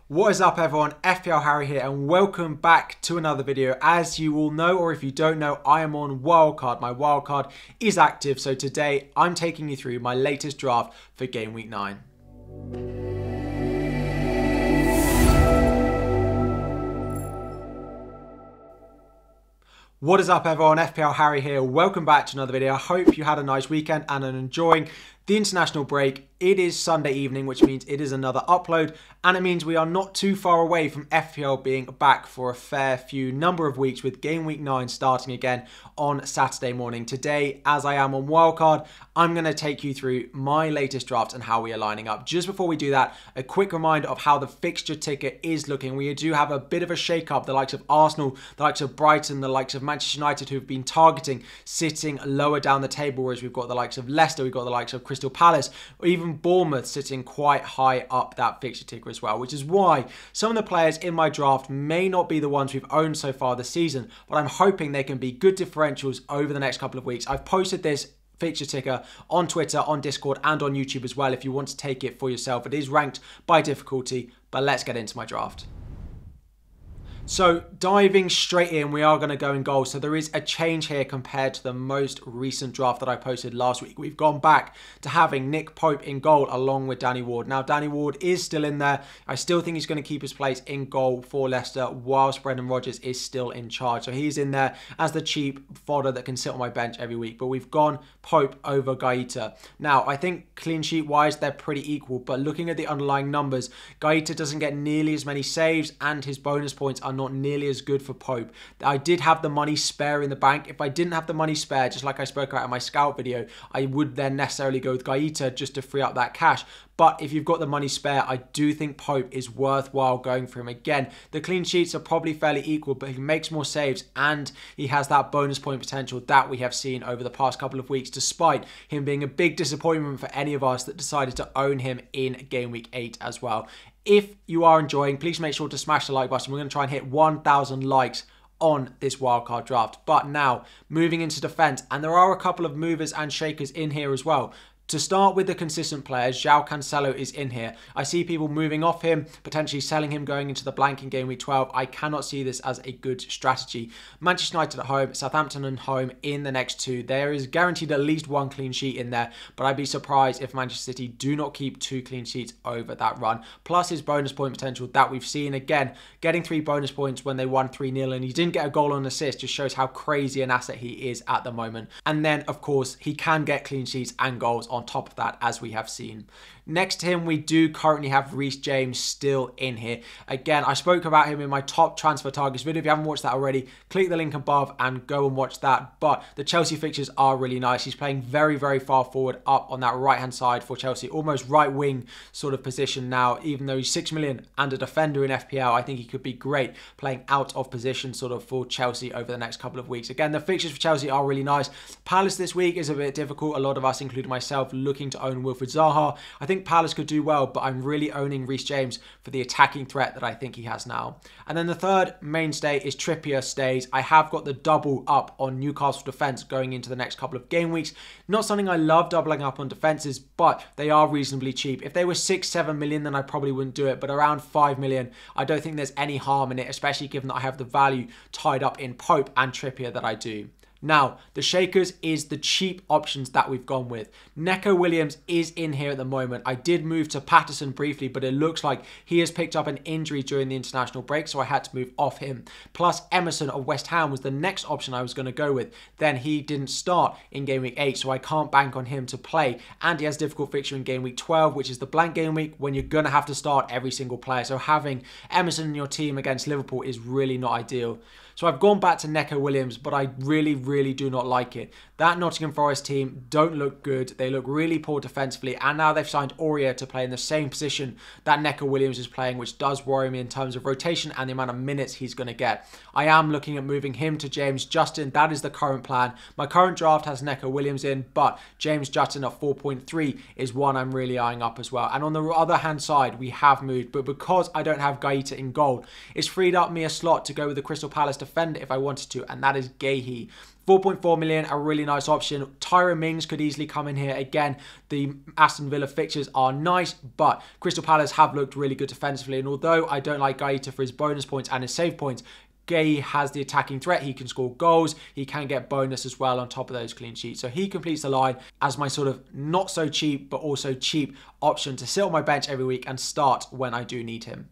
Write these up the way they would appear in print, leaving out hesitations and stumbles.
What is up everyone, FPL Harry here and welcome back to another video. As you all know, or if you don't know, I am on Wildcard. My Wildcard is active, so today I'm taking you through my latest draft for Game Week 9. What is up everyone, FPL Harry here. Welcome back to another video. I hope you had a nice weekend and are enjoying the international break. It is Sunday evening, which means it is another upload, and it means we are not too far away from FPL being back for a fair few number of weeks, with Game Week 9 starting again on Saturday morning. Today, as I am on Wildcard, I'm going to take you through my latest draft and how we are lining up. Just before we do that, a quick reminder of how the fixture ticker is looking. We do have a bit of a shake-up. The likes of Arsenal, the likes of Brighton, the likes of Manchester United, who have been targeting sitting lower down the table, whereas we've got the likes of Leicester, we've got the likes of Crystal Palace, or even Bournemouth sitting quite high up that fixture ticker as well, which is why some of the players in my draft may not be the ones we've owned so far this season, but I'm hoping they can be good differentials over the next couple of weeks. I've posted this fixture ticker on Twitter, on Discord, and on YouTube as well if you want to take it for yourself. It is ranked by difficulty, but let's get into my draft. So diving straight in, we are going to go in goal. So there is a change here compared to the most recent draft that I posted last week. We've gone back to having Nick Pope in goal along with Danny Ward. Now Danny Ward is still in there. I still think he's going to keep his place in goal for Leicester whilst Brendan Rodgers is still in charge. So he's in there as the cheap fodder that can sit on my bench every week. But we've gone Pope over Gaeta. Now I think clean sheet wise they're pretty equal, but looking at the underlying numbers, Gaeta doesn't get nearly as many saves and his bonus points are not nearly as good for Pope. I did have the money spare in the bank. If I didn't have the money spare, just like I spoke about in my scout video, I would then necessarily go with Gaeta just to free up that cash. But if you've got the money spare, I do think Pope is worthwhile going for him. Again, the clean sheets are probably fairly equal, but he makes more saves and he has that bonus point potential that we have seen over the past couple of weeks, despite him being a big disappointment for any of us that decided to own him in Game Week 8 as well. If you are enjoying, please make sure to smash the like button. We're going to try and hit 1,000 likes on this wildcard draft. But now, moving into defence, and there are a couple of movers and shakers in here as well. To start with the consistent players, João Cancelo is in here. I see people moving off him, potentially selling him going into the blank in Game Week 12. I cannot see this as a good strategy. Manchester United at home, Southampton at home in the next two. There is guaranteed at least one clean sheet in there, but I'd be surprised if Manchester City do not keep 2 clean sheets over that run. Plus his bonus point potential that we've seen. Again, getting 3 bonus points when they won 3-0 and he didn't get a goal on assist just shows how crazy an asset he is at the moment. And then, of course, he can get clean sheets and goals on top of that, as we have seen. Next to him, we do currently have Reece James still in here. Again, I spoke about him in my top transfer targets video. If you haven't watched that already, click the link above and go and watch that. But the Chelsea fixtures are really nice. He's playing very, very far forward up on that right-hand side for Chelsea, almost right wing sort of position now. Even though he's 6 million and a defender in FPL, I think he could be great playing out of position sort of for Chelsea over the next couple of weeks. Again, the fixtures for Chelsea are really nice. Palace this week is a bit difficult. A lot of us, including myself, looking to own Wilfried Zaha. I think Palace could do well, but I'm really owning Reece James for the attacking threat that I think he has now. And then the third mainstay is Trippier stays. I have got the double up on Newcastle defence going into the next couple of game weeks. Not something I love doubling up on defences, but they are reasonably cheap. If they were 6-7 million, then I probably wouldn't do it, but around 5 million, I don't think there's any harm in it, especially given that I have the value tied up in Pope and Trippier that I do. Now, the shakers is the cheap options that we've gone with. Neco Williams is in here at the moment. I did move to Patterson briefly, but it looks like he has picked up an injury during the international break, so I had to move off him. Plus, Emerson of West Ham was the next option I was going to go with. Then he didn't start in Game Week 8, so I can't bank on him to play. And he has a difficult fixture in Game Week 12, which is the blank game week when you're going to have to start every single player. So having Emerson in your team against Liverpool is really not ideal. So I've gone back to Neco Williams, but I really do not like it. That Nottingham Forest team don't look good. They look really poor defensively, and now they've signed Aurier to play in the same position that Neco Williams is playing, which does worry me in terms of rotation and the amount of minutes he's going to get. I am looking at moving him to James Justin. That is the current plan. My current draft has Neco Williams in, but James Justin at 4.3 is one I'm really eyeing up as well. And on the other hand side, we have moved, but because I don't have Gaeta in goal, it's freed up me a slot to go with the Crystal Palace defender if I wanted to, and that is Gahey. 4.4 million, a really nice option. Tyrone Mings could easily come in here. Again, the Aston Villa fixtures are nice, but Crystal Palace have looked really good defensively. And although I don't like Gaeta for his bonus points and his save points, Gay has the attacking threat. He can score goals. He can get bonus as well on top of those clean sheets. So he completes the line as my sort of not so cheap, but also cheap option to sit on my bench every week and start when I do need him.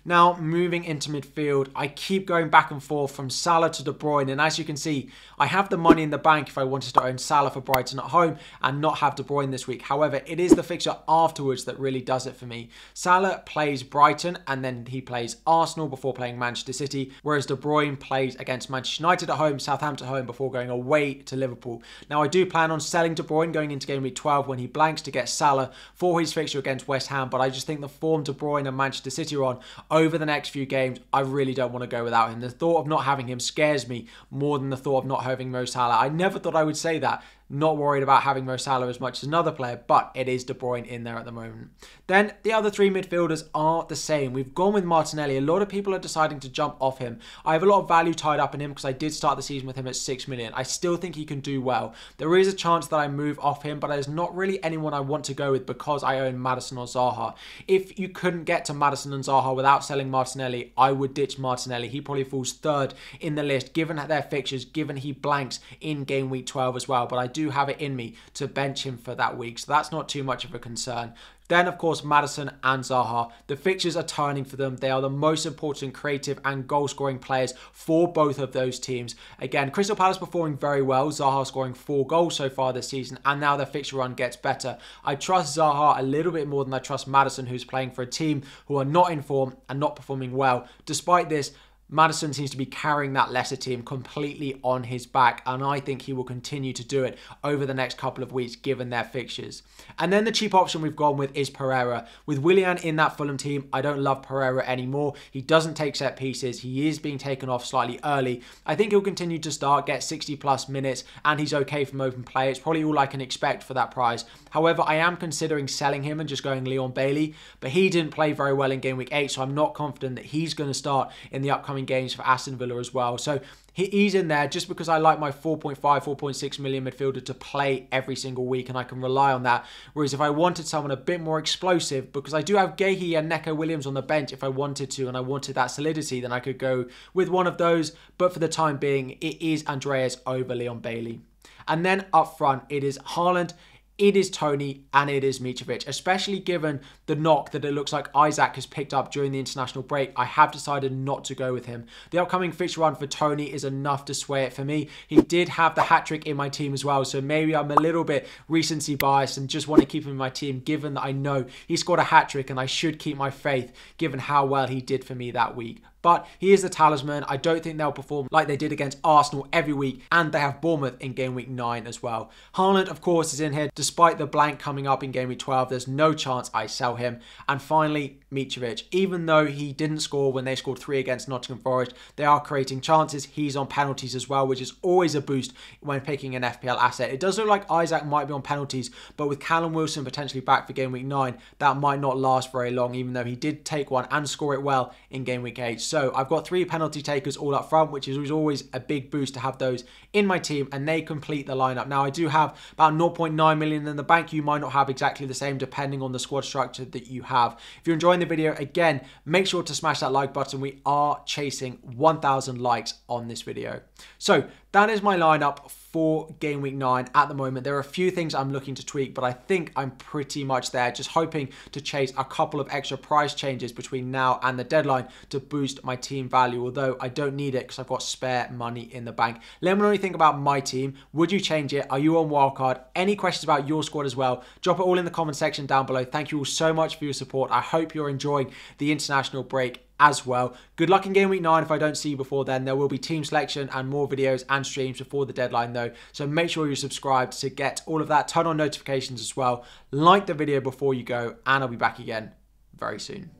Now, moving into midfield, I keep going back and forth from Salah to De Bruyne. And as you can see, I have the money in the bank if I wanted to own Salah for Brighton at home and not have De Bruyne this week. However, it is the fixture afterwards that really does it for me. Salah plays Brighton and then he plays Arsenal before playing Manchester City, whereas De Bruyne plays against Manchester United at home, Southampton at home before going away to Liverpool. Now, I do plan on selling De Bruyne going into game week 12 when he blanks to get Salah for his fixture against West Ham, but I just think the form De Bruyne and Manchester City are on over the next few games, I really don't want to go without him. The thought of not having him scares me more than the thought of not having Mo Salah. I never thought I would say that. Not worried about having Mo Salah as much as another player, but it is De Bruyne in there at the moment. Then the other three midfielders are the same. We've gone with Martinelli. A lot of people are deciding to jump off him. I have a lot of value tied up in him because I did start the season with him at 6 million. I still think he can do well. There is a chance that I move off him, but there's not really anyone I want to go with because I own Maddison or Zaha. If you couldn't get to Maddison and Zaha without selling Martinelli, I would ditch Martinelli. He probably falls third in the list given their fixtures, given he blanks in game week 12 as well. But I do have it in me to bench him for that week, so that's not too much of a concern. Then, of course, Maddison and Zaha. The fixtures are turning for them. They are the most important creative and goal-scoring players for both of those teams. Again, Crystal Palace performing very well. Zaha scoring 4 goals so far this season, and now their fixture run gets better. I trust Zaha a little bit more than I trust Maddison, who's playing for a team who are not in form and not performing well. Despite this, Maddison seems to be carrying that Leicester team completely on his back, and I think he will continue to do it over the next couple of weeks given their fixtures. And then the cheap option we've gone with is Pereira. With Willian in that Fulham team, I don't love Pereira anymore. He doesn't take set pieces. He is being taken off slightly early. I think he'll continue to start, get 60 plus minutes, and he's okay from open play. It's probably all I can expect for that price. However, I am considering selling him and just going Leon Bailey, but he didn't play very well in game week 8, so I'm not confident that he's going to start in the upcoming games for Aston Villa as well. So he's in there just because I like my 4.5, 4.6 million midfielder to play every single week, and I can rely on that. Whereas if I wanted someone a bit more explosive, because I do have Gahey and Neco Williams on the bench if I wanted to, and I wanted that solidity, then I could go with one of those. But for the time being, it is Andreas over Leon Bailey. And then up front, it is Haaland, it is Tony, and it is Mitrovic, especially given the knock that it looks like Isaac has picked up during the international break. I have decided not to go with him. The upcoming fixture run for Tony is enough to sway it for me. He did have the hat-trick in my team as well, so maybe I'm a little bit recency biased and just want to keep him in my team given that I know he scored a hat-trick and I should keep my faith given how well he did for me that week. But he is the talisman. I don't think they'll perform like they did against Arsenal every week, and they have Bournemouth in game week 9 as well. Haaland, of course, is in here. Despite the blank coming up in game week 12, there's no chance I sell him. And finally, Mitrovic. Even though he didn't score when they scored 3 against Nottingham Forest, they are creating chances. He's on penalties as well, which is always a boost when picking an FPL asset. It does look like Isaac might be on penalties, but with Callum Wilson potentially back for game week 9, that might not last very long, even though he did take one and score it well in game week 8. So I've got 3 penalty takers all up front, which is always a big boost to have those in my team, and they complete the lineup. Now, I do have about 0.9 million in the bank. You might not have exactly the same depending on the squad structure that you have. If you're enjoying the video, again, make sure to smash that like button. We are chasing 1,000 likes on this video. So that is my lineup for game week 9 at the moment. There are a few things I'm looking to tweak, but I think I'm pretty much there. Just hoping to chase a couple of extra price changes between now and the deadline to boost my team value, although I don't need it because I've got spare money in the bank. Let me know what you think about my team. Would you change it? Are you on Wildcard? Any questions about your squad as well? Drop it all in the comment section down below. Thank you all so much for your support. I hope you're enjoying the international break as well. Good luck in game week 9. If I don't see you before then, there will be team selection and more videos and streams before the deadline though, so make sure you're subscribed to get all of that. Turn on notifications as well. Like the video before you go, and I'll be back again very soon.